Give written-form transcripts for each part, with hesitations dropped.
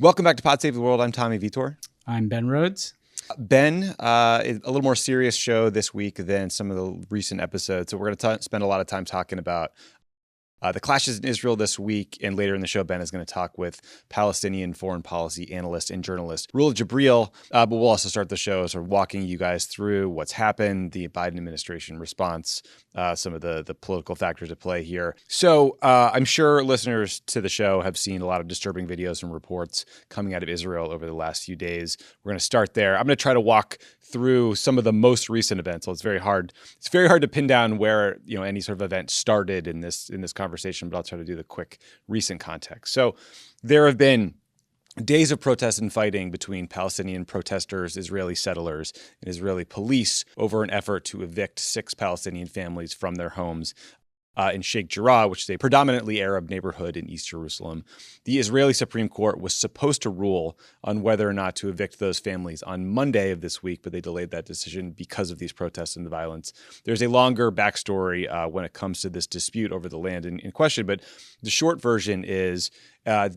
Welcome back to Pod Save the World. I'm Tommy Vietor. I'm Ben Rhodes. Ben, a little more serious show this week than some of the recent episodes. So we're going to spend a lot of time talking about the clashes in Israel this week, and later in the show, Ben is going to talk with Palestinian foreign policy analyst and journalist Rula Jebreal. But we'll also start the show sort of walking you guys through what's happened, the Biden administration response, some of the political factors at play here. So I'm sure listeners to the show have seen a lot of disturbing videos and reports coming out of Israel over the last few days. We're going to start there. I'm going to try to walk through some of the most recent events. So it's very hard to pin down where any sort of event started in this conversation, but I'll try to do the quick recent context. So there have been days of protest and fighting between Palestinian protesters, Israeli settlers, and Israeli police over an effort to evict 6 Palestinian families from their homes in Sheikh Jarrah, which is a predominantly Arab neighborhood in East Jerusalem. The Israeli Supreme Court was supposed to rule on whether or not to evict those families on Monday of this week, but they delayed that decision because of these protests and the violence. There's a longer backstory when it comes to this dispute over the land in question, but the short version is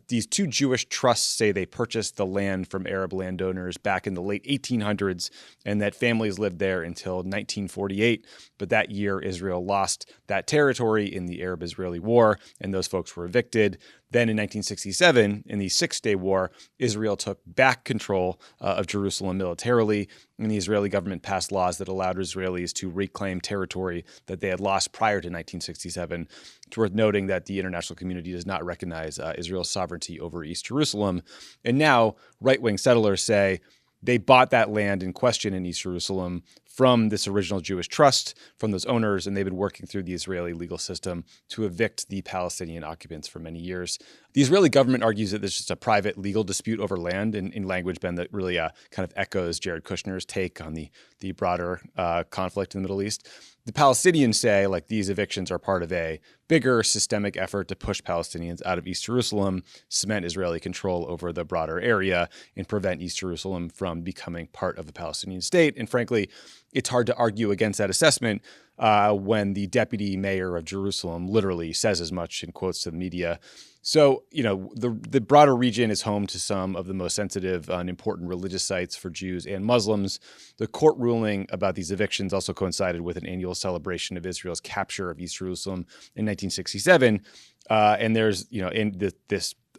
these 2 Jewish trusts say they purchased the land from Arab landowners back in the late 1800s and that families lived there until 1948. But that year, Israel lost that territory in the Arab-Israeli War, and those folks were evicted. Then in 1967, in the Six-Day War, Israel took back control of Jerusalem militarily, and the Israeli government passed laws that allowed Israelis to reclaim territory that they had lost prior to 1967. It's worth noting that the international community does not recognize Israel's sovereignty over East Jerusalem. And now right-wing settlers say they bought that land in question in East Jerusalem from this original Jewish trust, from those owners, and they've been working through the Israeli legal system to evict the Palestinian occupants for many years. The Israeli government argues that this is just a private legal dispute over land in language, Ben, that really kind of echoes Jared Kushner's take on the broader conflict in the Middle East. The Palestinians say, like, these evictions are part of a bigger systemic effort to push Palestinians out of East Jerusalem, cement Israeli control over the broader area, and prevent East Jerusalem from becoming part of the Palestinian state. And frankly, it's hard to argue against that assessment when the deputy mayor of Jerusalem literally says as much in quotes to the media. So, the broader region is home to some of the most sensitive and important religious sites for Jews and Muslims. The court ruling about these evictions also coincided with an annual celebration of Israel's capture of East Jerusalem in 1967. And there's,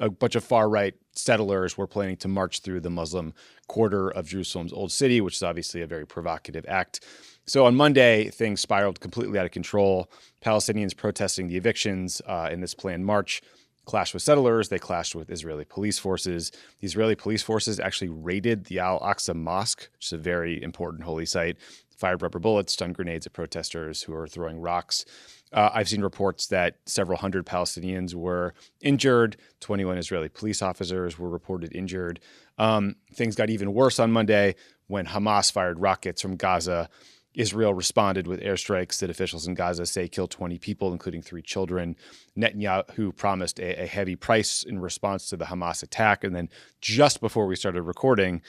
a bunch of far-right settlers were planning to march through the Muslim quarter of Jerusalem's Old City, which is obviously a very provocative act. So on Monday, things spiraled completely out of control. Palestinians protesting the evictions in this planned march clashed with settlers. They clashed with Israeli police forces. The Israeli police forces actually raided the Al-Aqsa Mosque, which is a very important holy site, fired rubber bullets, stun grenades at protesters who were throwing rocks. I've seen reports that several hundred Palestinians were injured. 21 Israeli police officers were reported injured. Things got even worse on Monday when Hamas fired rockets from Gaza. Israel responded with airstrikes that officials in Gaza say killed 20 people, including 3 children. Netanyahu promised a heavy price in response to the Hamas attack. And then just before we started recording,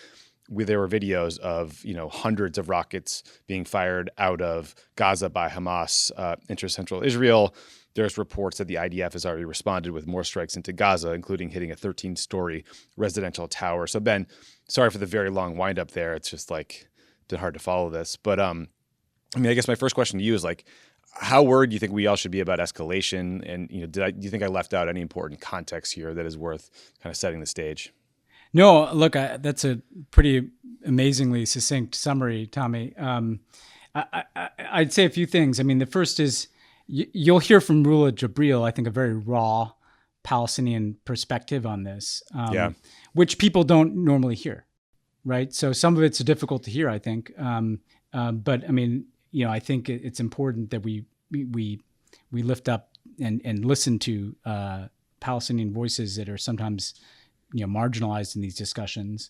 there were videos of hundreds of rockets being fired out of Gaza by Hamas into central Israel. There's reports that the IDF has already responded with more strikes into Gaza, including hitting a 13-story residential tower. So Ben, sorry for the very long windup there. It's just been hard to follow this. But I guess my first question to you is how worried do you think we all should be about escalation? And do you think I left out any important context here that is worth kind of setting the stage? No, look, that's a pretty amazingly succinct summary, Tommy. I'd say a few things. I mean, the first is you'll hear from Rula Jabril, I think, a very raw Palestinian perspective on this, which people don't normally hear, right? So some of it's difficult to hear, I think. But I mean, I think it's important that we lift up and listen to Palestinian voices that are sometimes marginalized in these discussions.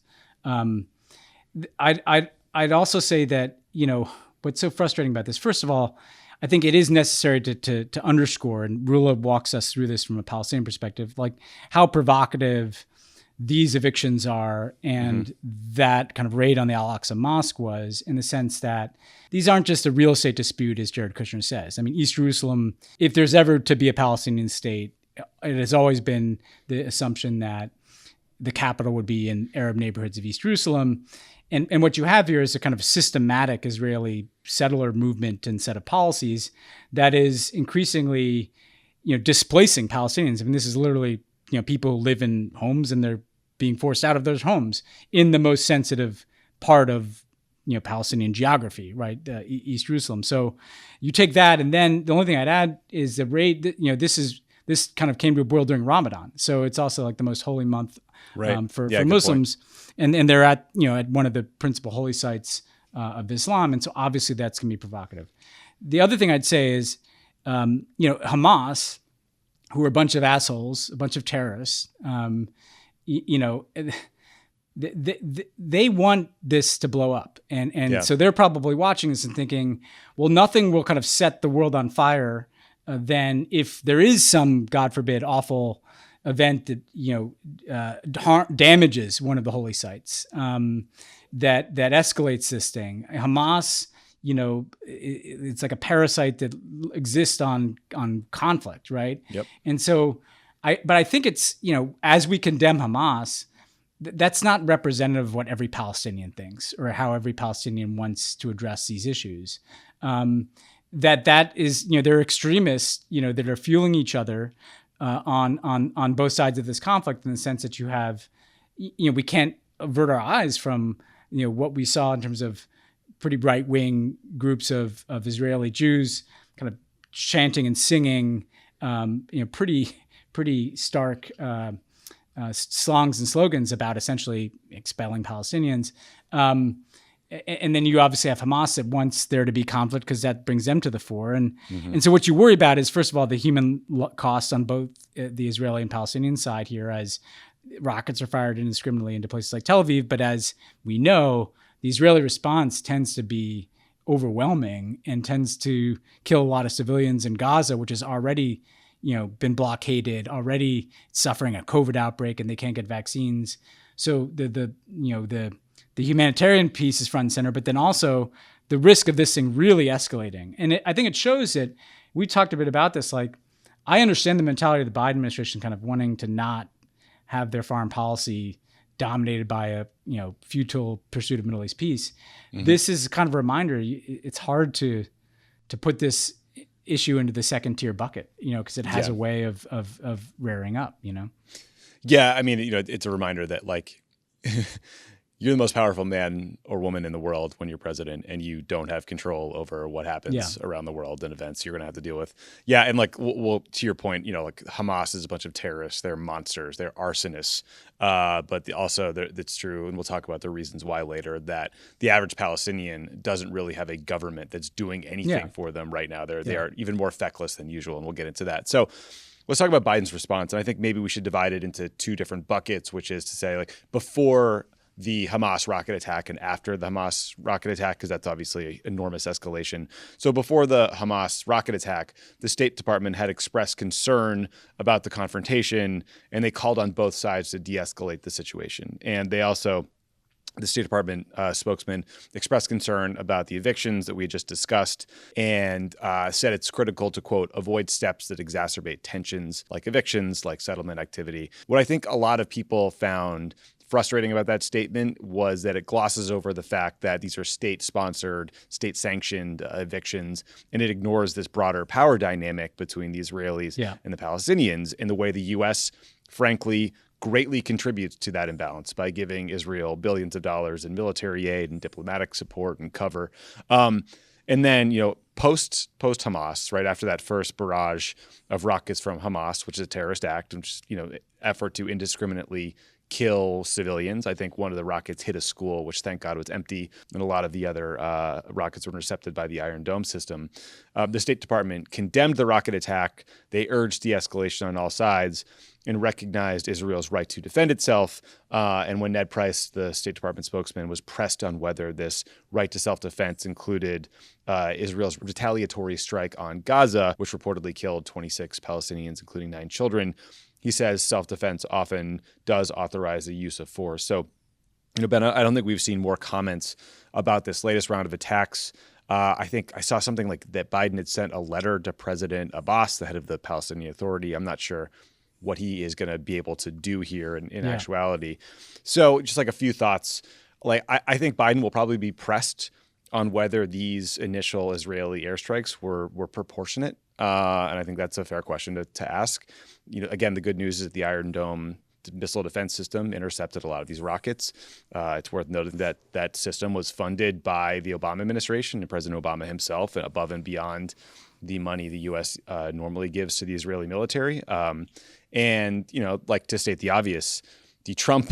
I'd also say that what's so frustrating about this. First of all, I think it is necessary to underscore, and Rula walks us through this from a Palestinian perspective, how provocative these evictions are, and that kind of raid on the Al-Aqsa Mosque was, in the sense that these aren't just a real estate dispute, as Jared Kushner says. I mean, East Jerusalem, if there's ever to be a Palestinian state, it has always been the assumption that the capital would be in Arab neighborhoods of East Jerusalem. And what you have here is a kind of systematic Israeli settler movement and set of policies that is increasingly, displacing Palestinians. I mean, this is literally, people who live in homes and they're being forced out of those homes in the most sensitive part of, Palestinian geography, right? East Jerusalem. So you take that, and then the only thing I'd add is the rate that, this kind of came to a boil during Ramadan. So it's also like the most holy month for Muslims. And they're at, at one of the principal holy sites of Islam. And so obviously that's going to be provocative. The other thing I'd say is, Hamas, who are a bunch of assholes, a bunch of terrorists, they want this to blow up. And so they're probably watching this and thinking, well, nothing will kind of set the world on fire than if there is some, God forbid, awful event that damages one of the holy sites, that escalates this thing. Hamas, it's like a parasite that exists on conflict, right? Yep. And so, I think it's, as we condemn Hamas, that's not representative of what every Palestinian thinks or how every Palestinian wants to address these issues. That is, they're extremists, that are fueling each other on both sides of this conflict, in the sense that you have, we can't avert our eyes from, what we saw in terms of pretty right-wing groups of Israeli Jews kind of chanting and singing, pretty stark songs and slogans about essentially expelling Palestinians. And then you obviously have Hamas that wants there to be conflict because that brings them to the fore. And so what you worry about is, first of all, the human costs on both the Israeli and Palestinian side here, as rockets are fired indiscriminately into places like Tel Aviv. But as we know, the Israeli response tends to be overwhelming and tends to kill a lot of civilians in Gaza, which has already, been blockaded, already suffering a COVID outbreak, and they can't get vaccines. So the humanitarian piece is front and center, but then also the risk of this thing really escalating. And I think it shows that we talked a bit about this. Like, I understand the mentality of the Biden administration kind of wanting to not have their foreign policy dominated by a, futile pursuit of Middle East peace. This is kind of a reminder. It's hard to put this issue into the second tier bucket, because it has a way of rearing up, Yeah. I mean, it's a reminder that, like, you're the most powerful man or woman in the world when you're president, and you don't have control over what happens around the world and events you're going to have to deal with. Yeah. And like, well, to your point, like Hamas is a bunch of terrorists. They're monsters. They're arsonists. But it's true. And we'll talk about the reasons why later, that the average Palestinian doesn't really have a government that's doing anything for them right now. They are even more feckless than usual. And we'll get into that. So let's talk about Biden's response. And I think maybe we should divide it into two different buckets, which is to say, like, before the Hamas rocket attack and after the Hamas rocket attack, because that's obviously an enormous escalation. So before the Hamas rocket attack, the State Department had expressed concern about the confrontation, and they called on both sides to de-escalate the situation. And they also, the State Department spokesman, expressed concern about the evictions that we just discussed, and said it's critical to, quote, avoid steps that exacerbate tensions like evictions, like settlement activity. What I think a lot of people found frustrating about that statement was that it glosses over the fact that these are state-sponsored, state-sanctioned evictions, and it ignores this broader power dynamic between the Israelis and the Palestinians, in the way the U.S., frankly, greatly contributes to that imbalance by giving Israel billions of dollars in military aid and diplomatic support and cover. And then, post Hamas, right after that first barrage of rockets from Hamas, which is a terrorist act, which is, effort to indiscriminately kill civilians. I think one of the rockets hit a school, which thank God was empty, and a lot of the other rockets were intercepted by the Iron Dome system. The State Department condemned the rocket attack. They urged de-escalation on all sides and recognized Israel's right to defend itself. And when Ned Price, the State Department spokesman, was pressed on whether this right to self-defense included Israel's retaliatory strike on Gaza, which reportedly killed 26 Palestinians, including 9 children, he says self-defense often does authorize the use of force. So, Ben, I don't think we've seen more comments about this latest round of attacks. I think I saw something like that Biden had sent a letter to President Abbas, the head of the Palestinian Authority. I'm not sure what he is going to be able to do here in actuality. So just like a few thoughts, like I think Biden will probably be pressed on whether these initial Israeli airstrikes were proportionate. And I think that's a fair question to ask. Again, the good news is that the Iron Dome missile defense system intercepted a lot of these rockets. It's worth noting that that system was funded by the Obama administration and President Obama himself, above and beyond the money the U.S. Normally gives to the Israeli military. And, like to state the obvious, the Trump,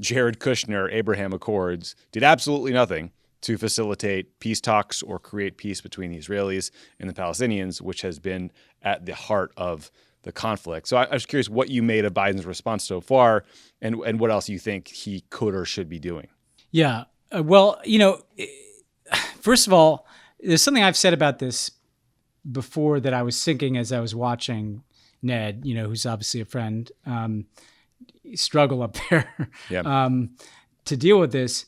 Jared Kushner, Abraham Accords did absolutely nothing to facilitate peace talks or create peace between the Israelis and the Palestinians, which has been at the heart of the conflict. So I was curious what you made of Biden's response so far and what else you think he could or should be doing. Yeah. Well, first of all, there's something I've said about this before that I was thinking as I was watching Ned, who's obviously a friend, struggle up there to deal with this.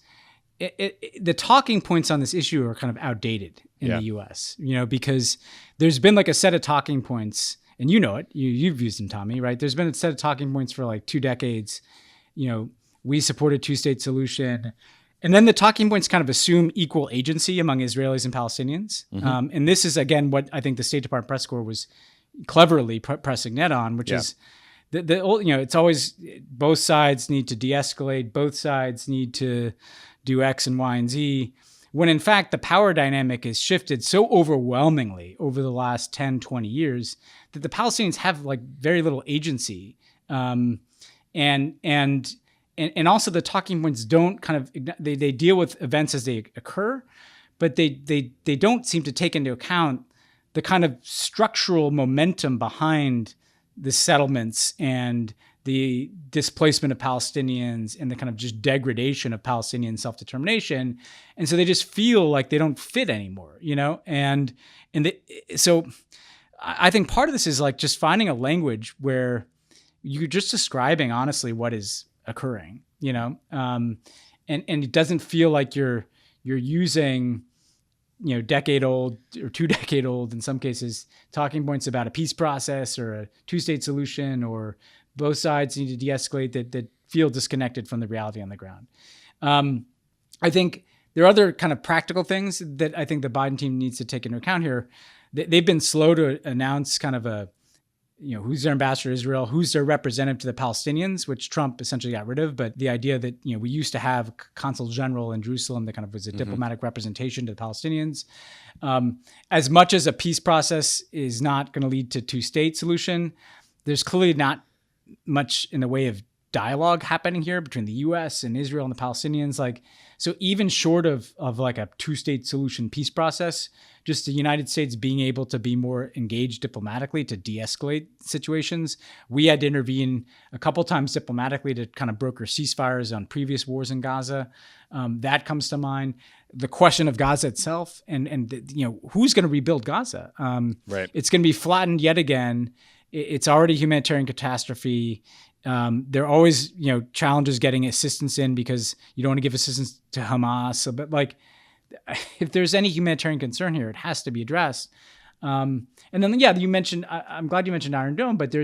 The talking points on this issue are kind of outdated in the U.S., because there's been like a set of talking points, and you've used them, Tommy, right? There's been a set of talking points for like 2 decades. We support a 2-state solution. And then the talking points kind of assume equal agency among Israelis and Palestinians. Mm-hmm. And this is, again, what I think the State Department press corps was cleverly pressing Ned on, which is it's always both sides need to de-escalate, both sides need to do X and Y and Z, when in fact the power dynamic has shifted so overwhelmingly over the last 10, 20 years that the Palestinians have like very little agency. And also the talking points don't kind of, they deal with events as they occur, but they don't seem to take into account the kind of structural momentum behind the settlements and the displacement of Palestinians and the kind of just degradation of Palestinian self-determination. And so they just feel like they don't fit anymore, so I think part of this is like just finding a language where you're just describing honestly what is occurring, and it doesn't feel like you're using, decade-old or 2-decade-old in some cases talking points about a peace process or a 2-state solution or both sides need to de-escalate that feel disconnected from the reality on the ground. I think there are other kind of practical things that I think the Biden team needs to take into account here. They've been slow to announce kind of who's their ambassador to Israel, who's their representative to the Palestinians, which Trump essentially got rid of. But the idea that, we used to have consul general in Jerusalem that kind of was a diplomatic representation to the Palestinians. As much as a peace process is not going to lead to 2-state solution, there's clearly not much in the way of dialogue happening here between the U.S. and Israel and the Palestinians. So even short of like a 2-state solution peace process, just the United States being able to be more engaged diplomatically to de-escalate situations. We had to intervene a couple times diplomatically to kind of broker ceasefires on previous wars in Gaza. That comes to mind. The question of Gaza itself and who's going to rebuild Gaza? Right. It's going to be flattened yet again. It's already a humanitarian catastrophe. There are always, challenges getting assistance in because you don't want to give assistance to Hamas. So, but if there's any humanitarian concern here, it has to be addressed. And then, you mentioned, I'm glad you mentioned Iron Dome, but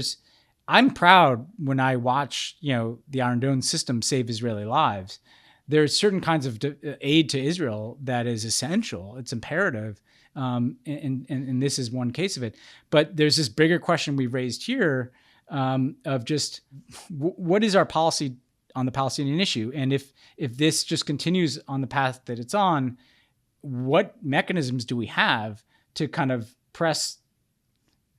I'm proud when I watch, the Iron Dome system save Israeli lives. There's certain kinds of aid to Israel that is essential. It's imperative. And this is one case of it. But there's this bigger question we've raised here of just what is our policy on the Palestinian issue? And if this just continues on the path that it's on, what mechanisms do we have to kind of press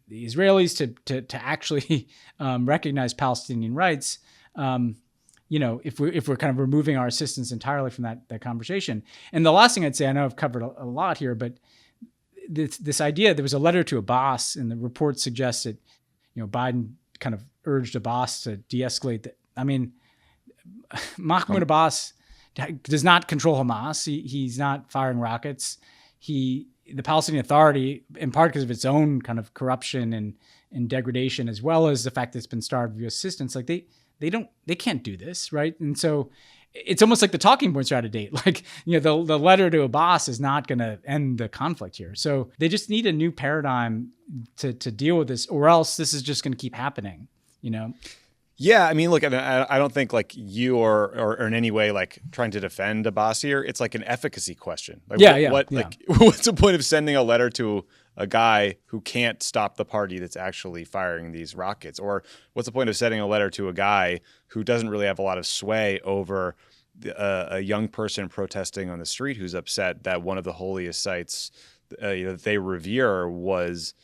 the Israelis to actually recognize Palestinian rights? If we're kind of removing our assistance entirely from that conversation. And the last thing I'd say, I know I've covered a lot here, but this idea, there was a letter to Abbas, and the report suggests that, Biden kind of urged Abbas to de-escalate. Mahmoud Abbas does not control Hamas. He's not firing rockets. The Palestinian Authority, in part because of its own kind of corruption and degradation, as well as the fact that it's been starved of U.S. assistance, they can't do this, right? And so it's almost like the talking points are out of date. The letter to Abbas is not going to end the conflict here. So they just need a new paradigm to deal with this, or else this is just going to keep happening. you know? Yeah, I mean, look, I don't think like you or in any way like trying to defend Abbas here. It's like an efficacy question. Like, like what's the point of sending a letter to a guy who can't stop the party that's actually firing these rockets? Or what's the point of sending a letter to a guy who doesn't really have a lot of sway over a young person protesting on the street who's upset that one of the holiest sites that they revere was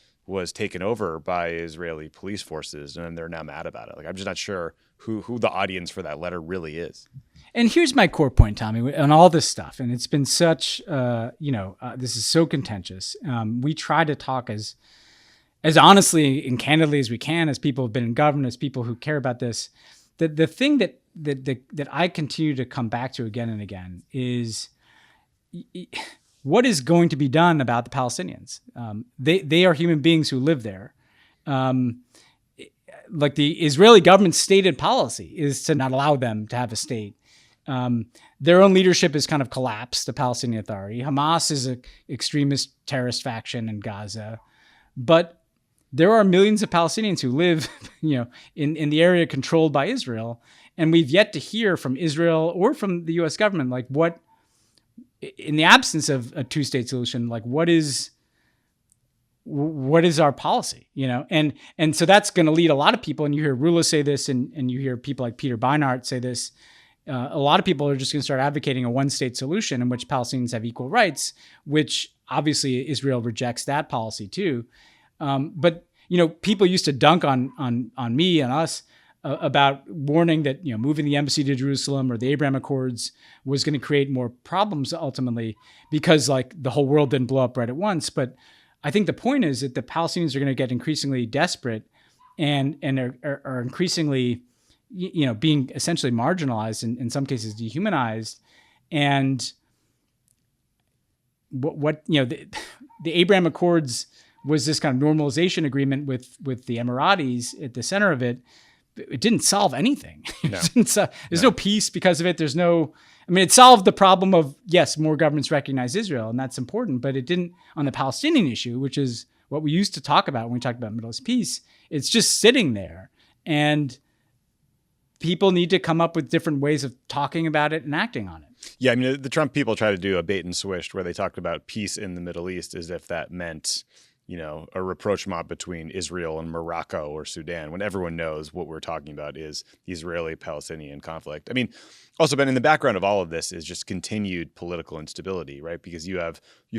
taken over by Israeli police forces, and they're now mad about it. Like, I'm just not sure who the audience for that letter really is. And here's my core point, Tommy, on all this stuff. And it's been such, this is so contentious. We try to talk as honestly and candidly as we can, as people who've been in government, as people who care about this. The thing that I continue to come back to again and again is what is going to be done about the Palestinians? They are human beings who live there. Like the Israeli government's stated policy is to not allow them to have a state. Their own leadership has kind of collapsed, the Palestinian Authority. Hamas is an extremist terrorist faction in Gaza. But there are millions of Palestinians who live, in the area controlled by Israel. And we've yet to hear from Israel or from the U.S. government, like what, in the absence of a two-state solution, like what is our policy, And so that's going to lead a lot of people, and you hear Rula say this, and you hear people like Peter Beinart say this. A lot of people are just going to start advocating a one-state solution in which Palestinians have equal rights, which obviously Israel rejects that policy too. But people used to dunk on me and us about warning that moving the embassy to Jerusalem or the Abraham Accords was going to create more problems ultimately, because like the whole world didn't blow up right at once. But I think the point is that the Palestinians are going to get increasingly desperate and are increasingly being essentially marginalized, and in some cases dehumanized. And the Abraham Accords was this kind of normalization agreement with the Emiratis at the center of it. It didn't solve anything. No. There's no peace because of it. It solved the problem of, yes, more governments recognize Israel, and that's important, but it didn't on the Palestinian issue, which is what we used to talk about when we talked about Middle East peace. It's just sitting there, and people need to come up with different ways of talking about it and acting on it. Yeah, the Trump people try to do a bait and switch where they talked about peace in the Middle East as if that meant a rapprochement between Israel and Morocco or Sudan, when everyone knows what we're talking about is the Israeli-Palestinian conflict. Also, Ben, in the background of all of this is just continued political instability, right? Because you've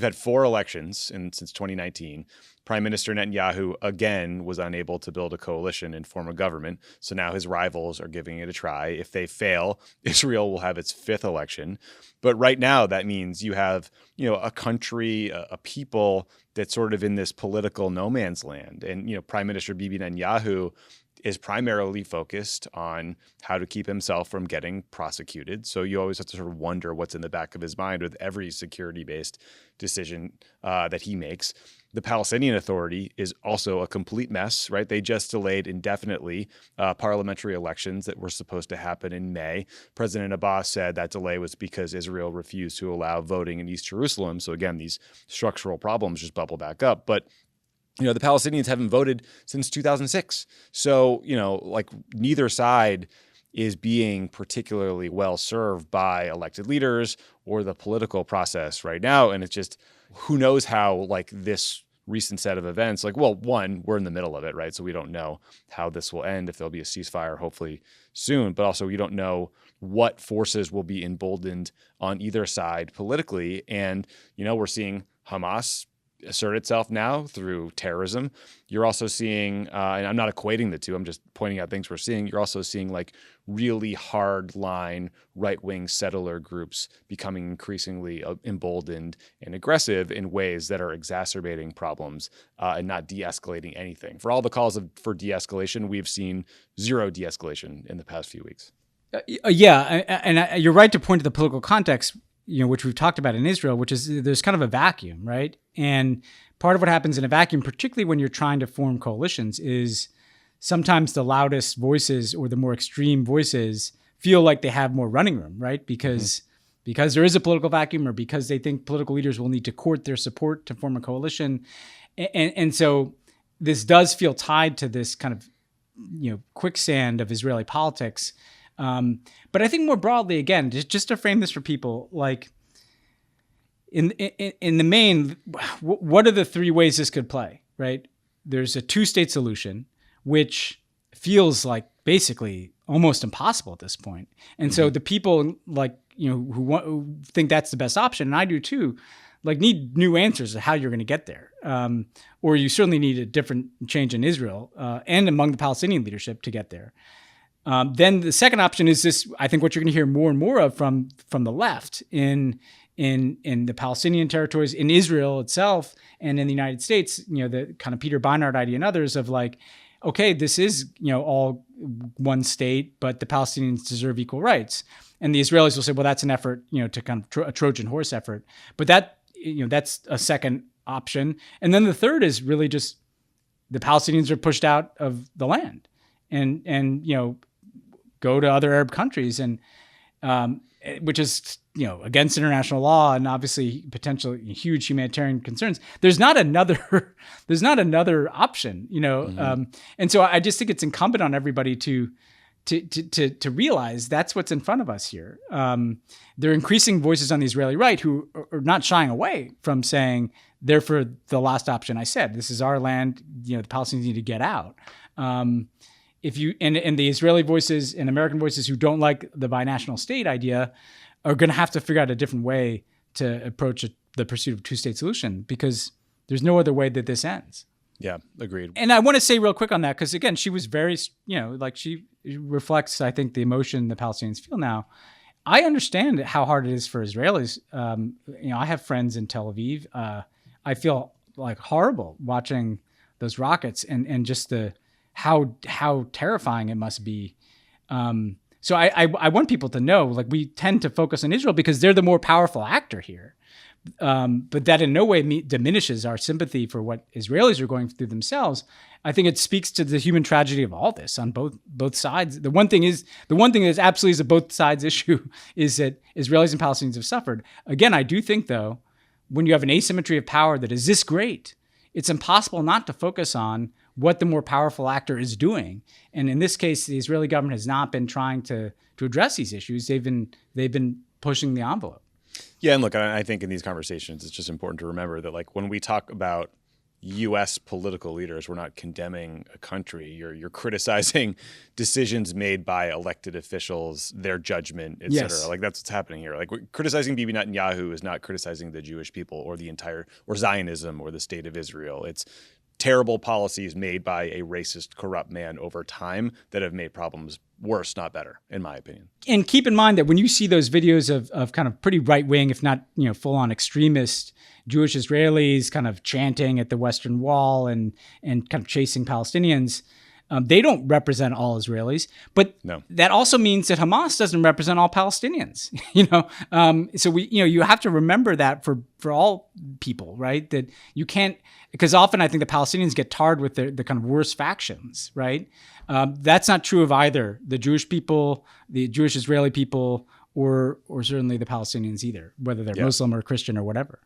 had 4 elections since 2019. Prime Minister Netanyahu, again, was unable to build a coalition and form a government. So now his rivals are giving it a try. If they fail, Israel will have its 5th election. But right now, that means you have, a country, a people that's sort of in this political no man's land. And, Prime Minister Bibi Netanyahu is primarily focused on how to keep himself from getting prosecuted. So you always have to sort of wonder what's in the back of his mind with every security-based decision that he makes. The Palestinian Authority is also a complete mess, right? They just delayed indefinitely parliamentary elections that were supposed to happen in May. President Abbas said that delay was because Israel refused to allow voting in East Jerusalem. So again, these structural problems just bubble back up. But the Palestinians haven't voted since 2006. So, neither side is being particularly well served by elected leaders or the political process right now. And it's just, who knows how this recent set of events, one, we're in the middle of it, right? So we don't know how this will end, if there'll be a ceasefire, hopefully soon. But also, you don't know what forces will be emboldened on either side politically. And, we're seeing Hamas assert itself now through terrorism. You're also seeing, and I'm not equating the two, I'm just pointing out things we're seeing. You're also seeing really hard line right-wing settler groups becoming increasingly emboldened and aggressive in ways that are exacerbating problems and not de-escalating anything. For all the calls for de-escalation, we've seen zero de-escalation in the past few weeks. You're right to point to the political context, which we've talked about in Israel, which is there's kind of a vacuum, right? And part of what happens in a vacuum, particularly when you're trying to form coalitions, is sometimes the loudest voices or the more extreme voices feel like they have more running room, right? Because there is a political vacuum, or because they think political leaders will need to court their support to form a coalition. And so this does feel tied to this kind of quicksand of Israeli politics. But I think more broadly, again, just to frame this for people, like in the main, what are the three ways this could play, right? There's a two-state solution, which feels like basically almost impossible at this point. And so the people who think that's the best option, and I do too, need new answers to how you're going to get there. Or you certainly need a different change in Israel and among the Palestinian leadership to get there. Then the second option is this, I think what you're going to hear more and more of from the left in the Palestinian territories, in Israel itself, and in the United States, the kind of Peter Beinart idea and others of okay, this is, all one state, but the Palestinians deserve equal rights. And the Israelis will say, well, that's an effort, to kind of a Trojan horse effort. But that, that's a second option. And then the third is really just the Palestinians are pushed out of the land and go to other Arab countries, and which is against international law and obviously potentially huge humanitarian concerns. There's not another option, and so I just think it's incumbent on everybody to realize that's what's in front of us here. There are increasing voices on the Israeli right who are not shying away from saying, therefore, the last option I said, this is our land, the Palestinians need to get out. If you and the Israeli voices and American voices who don't like the binational state idea are going to have to figure out a different way to approach the pursuit of a two-state solution, because there's no other way that this ends. Yeah, agreed. And I want to say real quick on that, because again, she was very, she reflects, I think, the emotion the Palestinians feel now. I understand how hard it is for Israelis. I have friends in Tel Aviv. I feel horrible watching those rockets and just how terrifying it must be. So I want people to know, we tend to focus on Israel because they're the more powerful actor here. But that in no way diminishes our sympathy for what Israelis are going through themselves. I think it speaks to the human tragedy of all this on both sides. The one thing that absolutely is a both sides issue is that Israelis and Palestinians have suffered. Again, I do think, though, when you have an asymmetry of power that is this great, it's impossible not to focus on what the more powerful actor is doing. And in this case, the Israeli government has not been trying to address these issues. They've been pushing the envelope. Yeah, and look, I think in these conversations, it's just important to remember that when we talk about U.S. political leaders, we're not condemning a country. You're criticizing decisions made by elected officials, their judgment, et cetera. Yes. That's what's happening here. Criticizing Bibi Netanyahu is not criticizing the Jewish people or or Zionism or the state of Israel. It's terrible policies made by a racist, corrupt man over time that have made problems worse, not better, in my opinion. And keep in mind that when you see those videos of kind of pretty right-wing, if not full-on extremist Jewish Israelis kind of chanting at the Western Wall and kind of chasing Palestinians, they don't represent all Israelis. But no. That also means that Hamas doesn't represent all Palestinians. So you have to remember that for all people, right? That you can't, because often I think the Palestinians get tarred with the kind of worst factions, right? That's not true of either the Jewish people, the Jewish Israeli people, or certainly the Palestinians either, whether they're Muslim or Christian or whatever.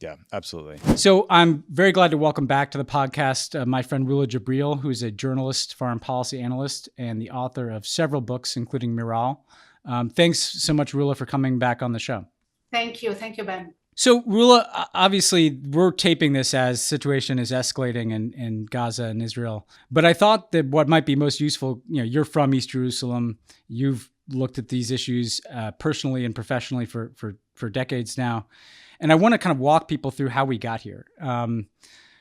Yeah, absolutely. So I'm very glad to welcome back to the podcast my friend Rula Jebreal, who's a journalist, foreign policy analyst, and the author of several books, including Miral. Thanks so much, Rula, for coming back on the show. Thank you. Thank you, Ben. So, Rula, obviously, we're taping this as situation is escalating in Gaza and Israel. But I thought that what might be most useful, you're from East Jerusalem. You've looked at these issues personally and professionally for decades now. And I want to kind of walk people through how we got here.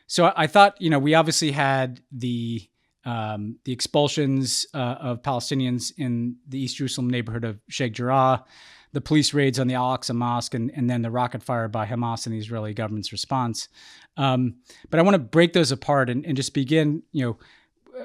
So I thought, we obviously had the expulsions of Palestinians in the East Jerusalem neighborhood of Sheikh Jarrah, the police raids on the Al-Aqsa Mosque, and then the rocket fire by Hamas and the Israeli government's response. But I want to break those apart and just begin,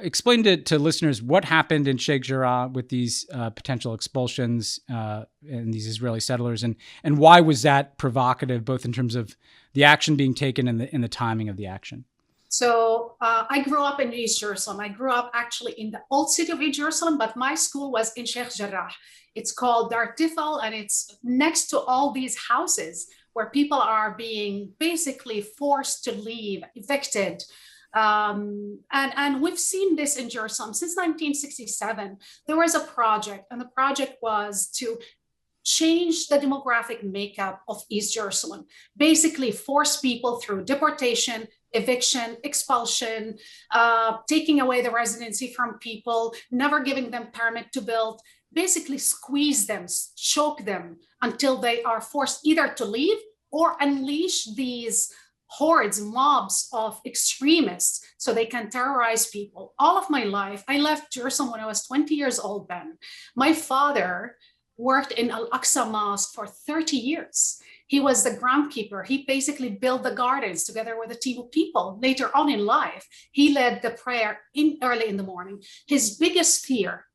explain to listeners what happened in Sheikh Jarrah with these potential expulsions and these Israeli settlers, and why was that provocative, both in terms of the action being taken and the timing of the action? So I grew up in East Jerusalem. I grew up actually in the old city of East Jerusalem, but my school was in Sheikh Jarrah. It's called Dar Tifel, and it's next to all these houses where people are being basically forced to leave, evicted. And we've seen this in Jerusalem since 1967. There was a project, and the project was to change the demographic makeup of East Jerusalem, basically force people through deportation, eviction, expulsion, taking away the residency from people, never giving them permit to build, basically squeeze them, choke them until they are forced either to leave or unleash these hordes, mobs of extremists so they can terrorize people. All of my life, I left Jerusalem when I was 20 years old, Ben. My father worked in Al-Aqsa Mosque for 30 years. He was the groundskeeper. He basically built the gardens together with a team of people. Later on in life, he led the prayer early in the morning. His biggest fear,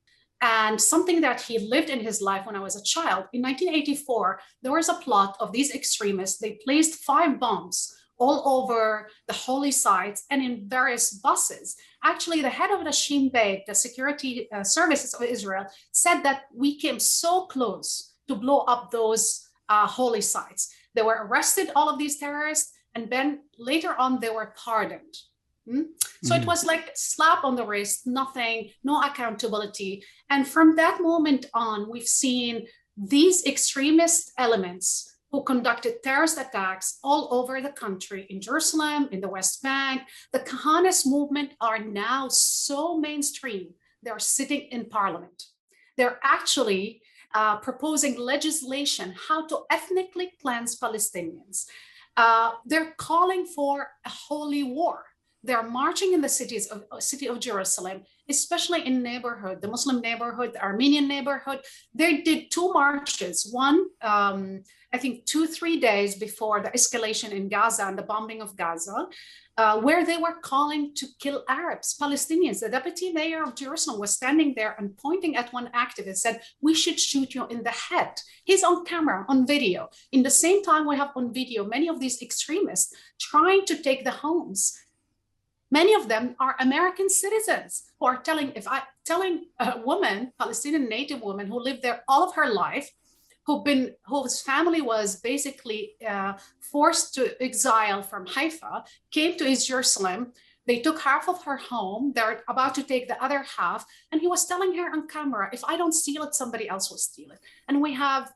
and something that he lived in his life when I was a child, in 1984, there was a plot of these extremists. They placed 5 bombs all over the holy sites and in various buses. Actually, the head of the Shin Bet, the security services of Israel, said that we came so close to blow up those holy sites. They were arrested, all of these terrorists, and then later on they were pardoned. So it was like slap on the wrist, nothing, no accountability. And from that moment on, we've seen these extremist elements who conducted terrorist attacks all over the country, in Jerusalem, in the West Bank. The Kahanist movement are now so mainstream, they're sitting in parliament. They're actually proposing legislation how to ethnically cleanse Palestinians. They're calling for a holy war. They're marching in the city of Jerusalem, especially in neighborhood, the Muslim neighborhood, the Armenian neighborhood. They did 2 marches, one, I think 2-3 days before the escalation in Gaza and the bombing of Gaza, where they were calling to kill Arabs, Palestinians. The deputy mayor of Jerusalem was standing there and pointing at one activist, said, "We should shoot you in the head." He's on camera, on video. In the same time, we have on video many of these extremists trying to take the homes. Many of them are American citizens who are telling a woman, Palestinian native woman who lived there all of her life, whose family was basically forced to exile from Haifa, came to East Jerusalem. They took half of her home. They're about to take the other half. And he was telling her on camera, if I don't steal it, somebody else will steal it. And we have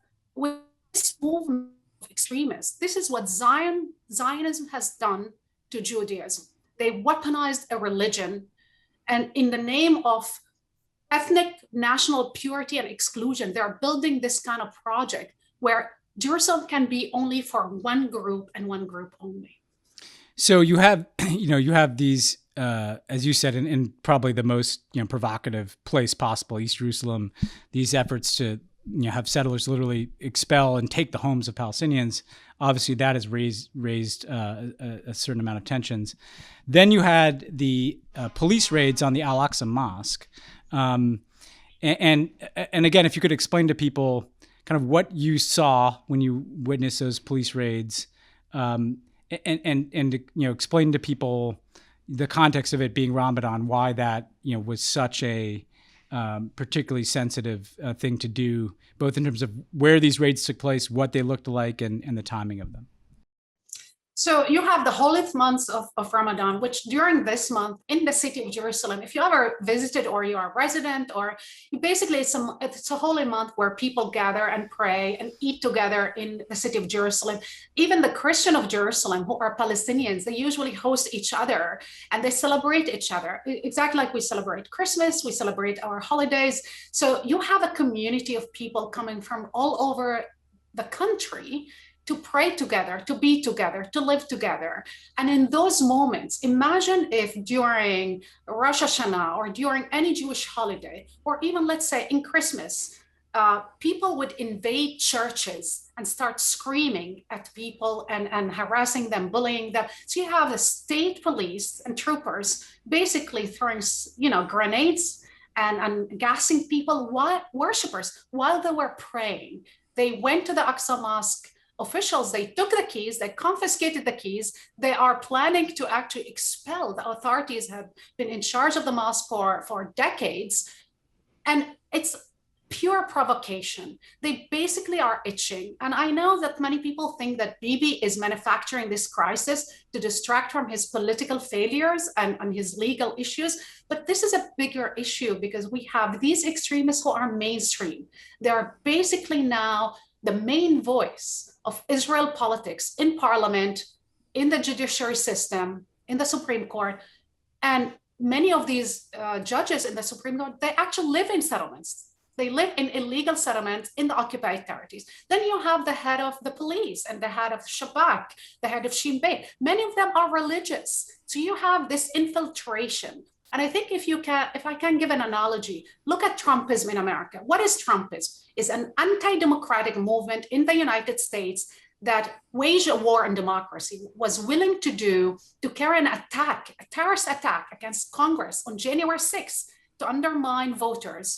this movement of extremists. This is what Zionism has done to Judaism. They weaponized a religion, and in the name of ethnic national purity and exclusion, they're building this kind of project where Jerusalem can be only for one group and one group only. So you have, these, as you said, in probably the most provocative place possible, East Jerusalem, these efforts to have settlers literally expel and take the homes of Palestinians. Obviously, that has raised a certain amount of tensions. Then you had the police raids on the Al-Aqsa Mosque. And again, if you could explain to people kind of what you saw when you witnessed those police raids, and explain to people the context of it being Ramadan, why that was such a particularly sensitive thing to do, both in terms of where these raids took place, what they looked like, and the timing of them. So you have the holy months of Ramadan, which during this month in the city of Jerusalem, if you ever visited or you are a resident, or basically it's a holy month where people gather and pray and eat together in the city of Jerusalem. Even the Christian of Jerusalem, who are Palestinians, they usually host each other and they celebrate each other, exactly like we celebrate Christmas, we celebrate our holidays. So you have a community of people coming from all over the country to pray together, to be together, to live together. And in those moments, imagine if during Rosh Hashanah or during any Jewish holiday, or even let's say in Christmas, people would invade churches and start screaming at people and harassing them, bullying them. So you have the state police and troopers basically throwing, grenades and gassing people, worshippers, while they were praying. They went to the Aqsa Mosque officials, they took the keys, they confiscated the keys. They are planning to actually expel. The authorities have been in charge of the mosque for decades. And it's pure provocation. They basically are itching. And I know that many people think that Bibi is manufacturing this crisis to distract from his political failures and his legal issues. But this is a bigger issue because we have these extremists who are mainstream. They are basically now the main voice of Israel politics in parliament, in the judiciary system, in the Supreme Court. And many of these judges in the Supreme Court, they actually live in settlements. They live in illegal settlements in the occupied territories. Then you have the head of the police and the head of Shabak, the head of Shin Bet. Many of them are religious. So you have this infiltration. And I think if I can give an analogy, look at Trumpism in America. What is Trumpism? It's an anti-democratic movement in the United States that waged a war on democracy, was willing to carry an attack, a terrorist attack against Congress on January 6th to undermine voters.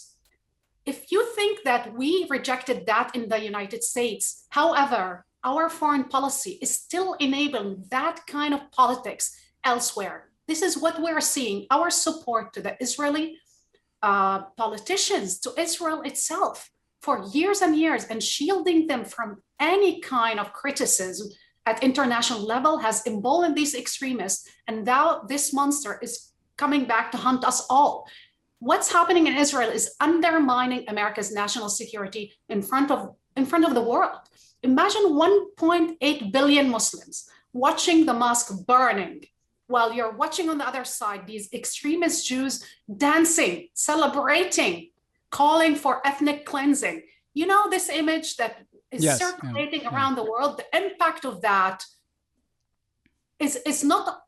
If you think that we rejected that in the United States, however, our foreign policy is still enabling that kind of politics elsewhere. This is what we're seeing, our support to the Israeli politicians, to Israel itself for years and years, and shielding them from any kind of criticism at international level has emboldened these extremists. And now this monster is coming back to hunt us all. What's happening in Israel is undermining America's national security in front of the world. Imagine 1.8 billion Muslims watching the mosque burning, while you're watching on the other side these extremist Jews dancing, celebrating, calling for ethnic cleansing. You know, this image that is circulating around the world, the impact of that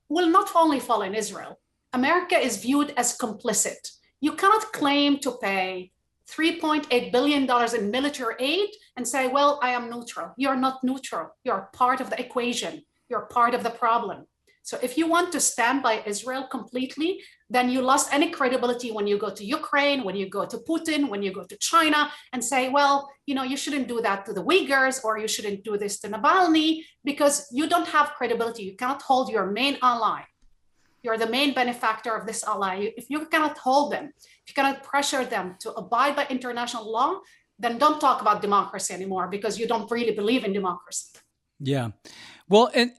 will not only fall in Israel. America is viewed as complicit. You cannot claim to pay $3.8 billion in military aid and say, well, I am neutral. You're not neutral. You're part of the equation. You're part of the problem. So if you want to stand by Israel completely, then you lost any credibility when you go to Ukraine, when you go to Putin, when you go to China and say, well, you shouldn't do that to the Uyghurs, or you shouldn't do this to Navalny, because you don't have credibility. You cannot hold your main ally. You're the main benefactor of this ally. If you cannot hold them, if you cannot pressure them to abide by international law, then don't talk about democracy anymore, because you don't really believe in democracy. Yeah. Well, and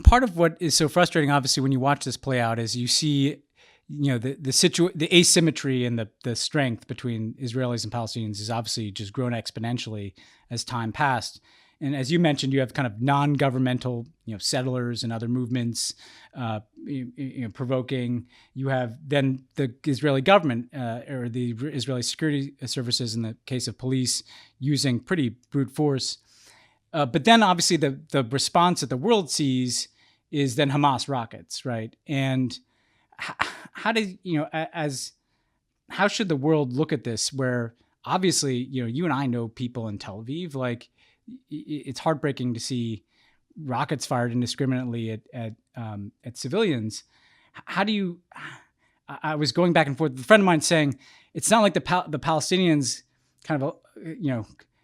part of what is so frustrating, obviously, when you watch this play out, is you see, the asymmetry and the strength between Israelis and Palestinians is obviously just grown exponentially as time passed. And as you mentioned, you have kind of non-governmental, settlers and other movements provoking. You have then the Israeli government or the Israeli security services, in the case of police, using pretty brute force. But then obviously the response that the world sees is then Hamas rockets, right? And how should the world look at this, where obviously, you and I know people in Tel Aviv, like it's heartbreaking to see rockets fired indiscriminately at civilians. I was going back and forth with a friend of mine saying, it's not like the Palestinians kind of,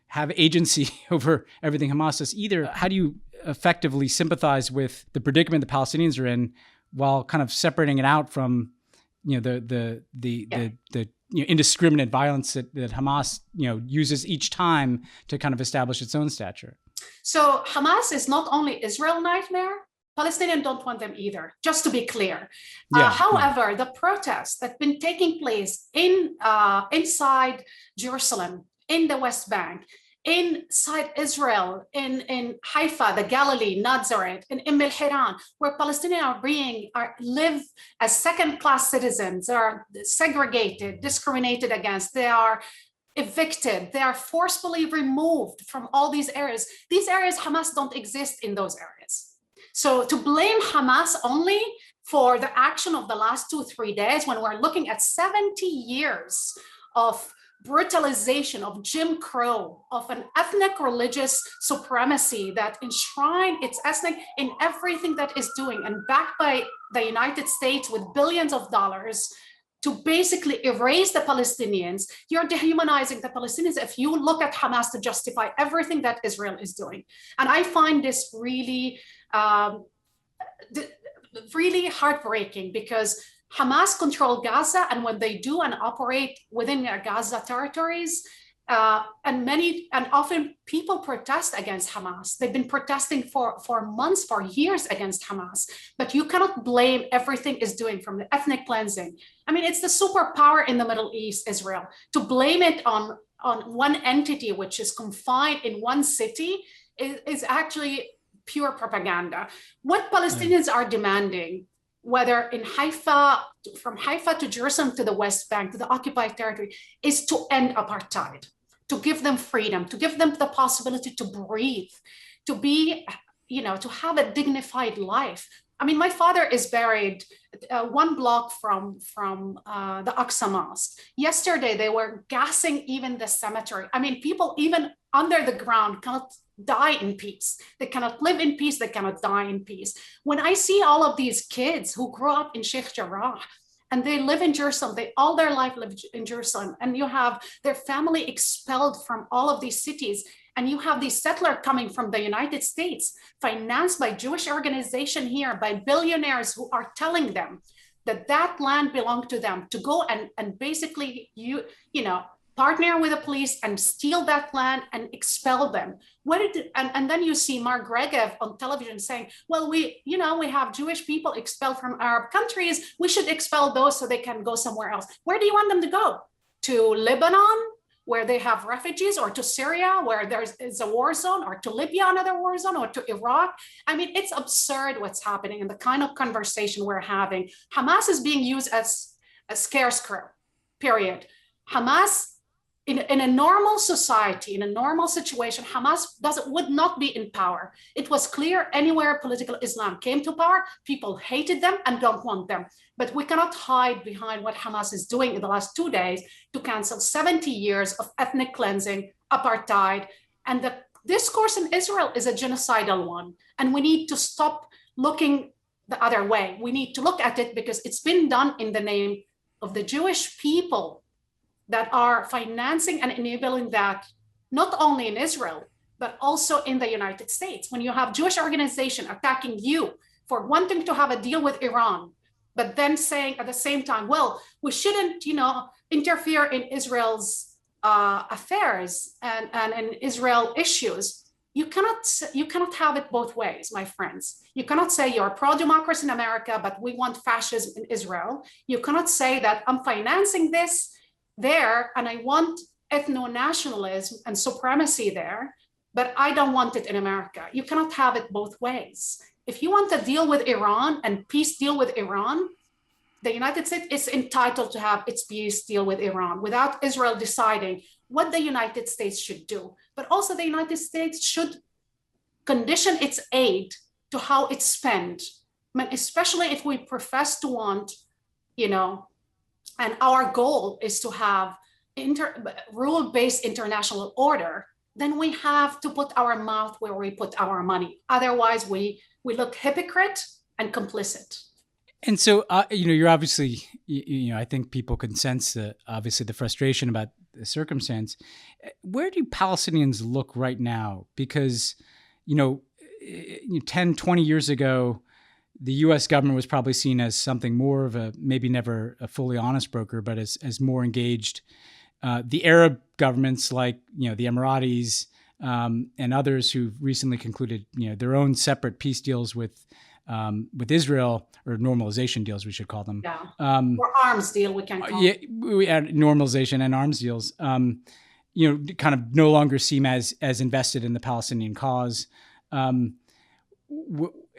have agency over everything Hamas does either. How do you effectively sympathize with the predicament the Palestinians are in, while kind of separating it out from, the indiscriminate violence that Hamas, uses each time to kind of establish its own stature? So Hamas is not only Israel nightmare, Palestinians don't want them either, just to be clear. However, the protests that have been taking place inside Jerusalem, in the West Bank, inside Israel, in Haifa, the Galilee, Nazareth, in al-Hiran, where Palestinians live as second-class citizens. They are segregated, discriminated against. They are evicted. They are forcefully removed from all these areas. These areas, Hamas don't exist in those areas. So to blame Hamas only for the action of the last 2-3 days, when we're looking at 70 years of brutalization, of Jim Crow, of an ethnic religious supremacy that enshrined its ethnic in everything that is doing, and backed by the United States with billions of dollars to basically erase the Palestinians, you're dehumanizing the Palestinians if you look at Hamas to justify everything that Israel is doing. And I find this really, really heartbreaking, because Hamas control Gaza, and when they do and operate within their Gaza territories, And often people protest against Hamas. They've been protesting for months, for years against Hamas. But you cannot blame everything is doing from the ethnic cleansing. I mean, it's the superpower in the Middle East, Israel. To blame it on one entity which is confined in one city is actually pure propaganda. What Palestinians are demanding, whether in Haifa, from Haifa to Jerusalem to the West Bank, to the occupied territory, is to end apartheid, to give them freedom, to give them the possibility to breathe, to be, to have a dignified life. I mean, my father is buried one block from the Aqsa Mosque. Yesterday, they were gassing even the cemetery. I mean, people even under the ground cannot die in peace. They cannot live in peace. They cannot die in peace. When I see all of these kids who grew up in Sheikh Jarrah, and they live in Jerusalem, they all their life live in Jerusalem, and you have their family expelled from all of these cities, and you have these settlers coming from the United States, financed by Jewish organization here, by billionaires who are telling them that that land belonged to them, to go and basically, partner with the police and steal that land and expel them. And then you see Mark Regev on television saying, well, we have Jewish people expelled from Arab countries. We should expel those so they can go somewhere else. Where do you want them to go? To Lebanon, where they have refugees, or to Syria, where is a war zone, or to Libya, another war zone, or to Iraq? I mean, it's absurd what's happening and the kind of conversation we're having. Hamas is being used as a scarecrow, period. Hamas, in a normal society, in a normal situation, Hamas would not be in power. It was clear anywhere political Islam came to power, people hated them and don't want them. But we cannot hide behind what Hamas is doing in the last 2 days to cancel 70 years of ethnic cleansing, apartheid. And the discourse in Israel is a genocidal one. And we need to stop looking the other way. We need to look at it because it's been done in the name of the Jewish people that are financing and enabling that, not only in Israel, but also in the United States. When you have Jewish organization attacking you for wanting to have a deal with Iran, but then saying at the same time, well, we shouldn't, interfere in Israel's affairs and in Israel issues. You cannot have it both ways, my friends. You cannot say you're pro-democracy in America, but we want fascism in Israel. You cannot say that I'm financing this there, and I want ethno-nationalism and supremacy there, but I don't want it in America. You cannot have it both ways. If you want to deal with Iran and peace deal with Iran, the United States is entitled to have its peace deal with Iran without Israel deciding what the United States should do. But also the United States should condition its aid to how it's spent, especially if we profess to want, and our goal is to have rule-based international order, then we have to put our mouth where we put our money. Otherwise, we look hypocrite and complicit. And so, you're obviously, I think people can sense obviously the frustration about the circumstance. Where do Palestinians look right now? Because, 10, 20 years ago, the U.S. government was probably seen as something more of maybe never a fully honest broker, but as more engaged. The Arab governments like, the Emiratis and others who've recently concluded, their own separate peace deals with Israel, or normalization deals, we should call them. Yeah. Or arms deal, we can call them. Yeah, we had normalization and arms deals, kind of no longer seem as invested in the Palestinian cause.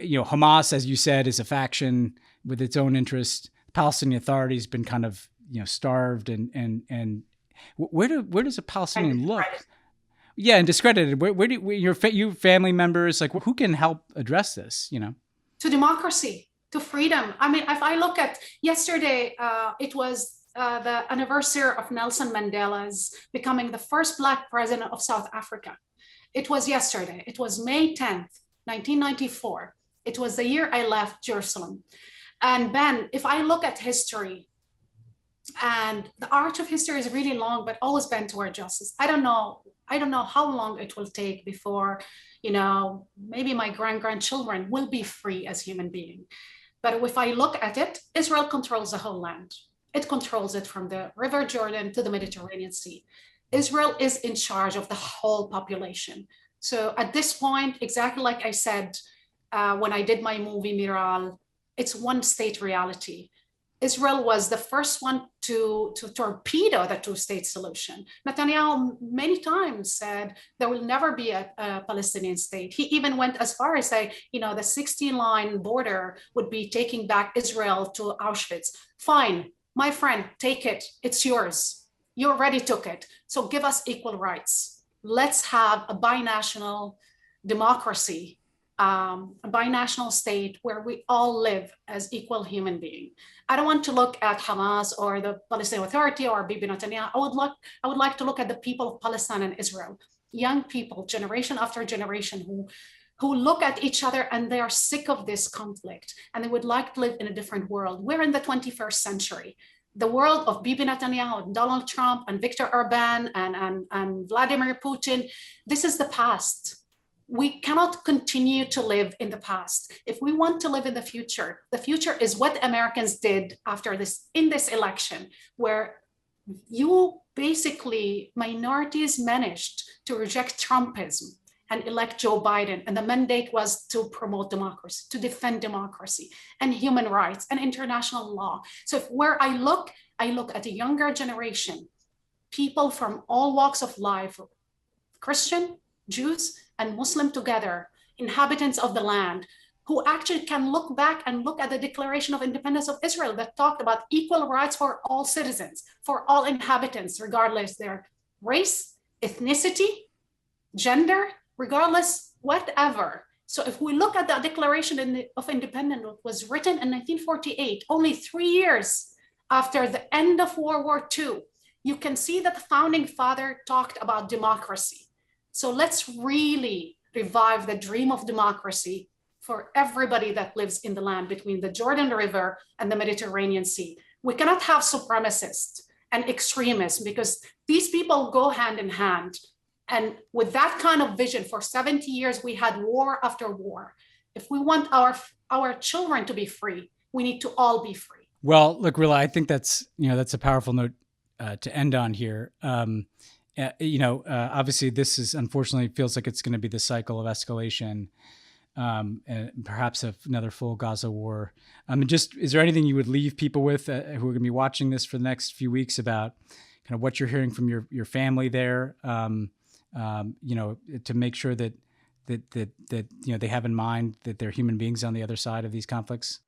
Hamas, as you said, is a faction with its own interest. The Palestinian Authority has been kind of, starved, and where does a Palestinian look? Yeah, and discredited. Where do your family members, like, who can help address this? To democracy, to freedom. I mean, if I look at yesterday, it was the anniversary of Nelson Mandela's becoming the first Black president of South Africa. It was yesterday. It was May 10th, 1994. It was the year I left Jerusalem. And Ben, if I look at history, and the arch of history is really long, but always bent toward justice. I don't know how long it will take before, maybe my grandchildren will be free as human beings. But if I look at it, Israel controls the whole land. It controls it from the River Jordan to the Mediterranean Sea. Israel is in charge of the whole population. So at this point, exactly like I said when I did my movie Miral, it's one state reality. Israel was the first one to torpedo the two-state solution. Netanyahu many times said there will never be a Palestinian state. He even went as far as say, the 16-line border would be taking back Israel to Auschwitz. Fine, my friend, take it. It's yours. You already took it. So give us equal rights. Let's have a binational democracy, a binational state where we all live as equal human beings. I don't want to look at Hamas or the Palestinian Authority or Bibi Netanyahu. I would like to look at the people of Palestine and Israel, young people, generation after generation, who look at each other and they are sick of this conflict and they would like to live in a different world. We're in the 21st century. The world of Bibi Netanyahu and Donald Trump and Viktor Orban and Vladimir Putin, this is the past. We cannot continue to live in the past. If we want to live in the future is what Americans did after this, in this election, where you basically, minorities managed to reject Trumpism and elect Joe Biden. And the mandate was to promote democracy, to defend democracy and human rights and international law. So where I look at a younger generation, people from all walks of life, Christian, Jews, and Muslim together, inhabitants of the land, who actually can look back and look at the Declaration of Independence of Israel that talked about equal rights for all citizens, for all inhabitants, regardless their race, ethnicity, gender, regardless, whatever. So if we look at the Declaration of Independence, it was written in 1948, only 3 years after the end of World War II, you can see that the founding father talked about democracy. So let's really revive the dream of democracy for everybody that lives in the land between the Jordan River and the Mediterranean Sea. We cannot have supremacists and extremists because these people go hand in hand. And with that kind of vision, for 70 years, we had war after war. If we want our children to be free, we need to all be free. Well, look, Rula, I think that's a powerful note to end on here. Obviously, this is unfortunately feels like it's going to be the cycle of escalation, and perhaps another full Gaza war. Is there anything you would leave people with who are going to be watching this for the next few weeks about kind of what you're hearing from your family there? To make sure that they have in mind that they're human beings on the other side of these conflicts.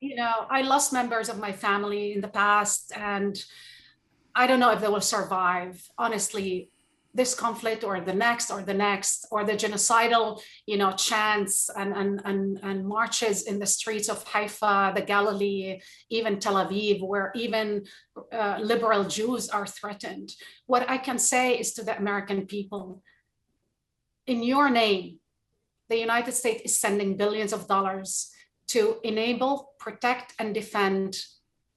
I lost members of my family in the past, and I don't know if they will survive. Honestly, this conflict or the next or the genocidal, chants and marches in the streets of Haifa, the Galilee, even Tel Aviv, where even liberal Jews are threatened. What I can say is to the American people, in your name, the United States is sending billions of dollars to enable, protect, and defend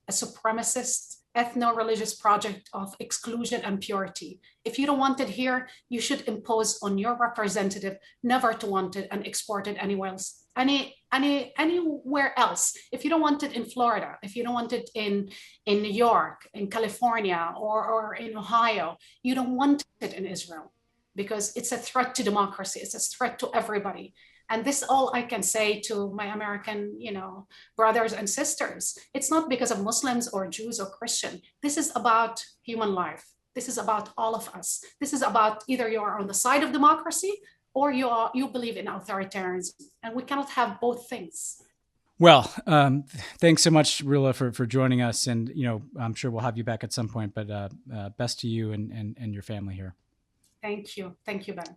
a supremacist ethno-religious project of exclusion and purity. If you don't want it here, you should impose on your representative never to want it and export it anywhere else, anywhere else. If you don't want it in Florida, if you don't want it in New York, in California, or in Ohio, you don't want it in Israel, because it's a threat to democracy. It's a threat to everybody. And this is all I can say to my American, brothers and sisters. It's not because of Muslims or Jews or Christian. This is about human life. This is about all of us. This is about either you are on the side of democracy or you believe in authoritarianism. And we cannot have both things. Well, thanks so much, Rula, for joining us. And, I'm sure we'll have you back at some point, but best to you and your family here. Thank you. Thank you, Ben.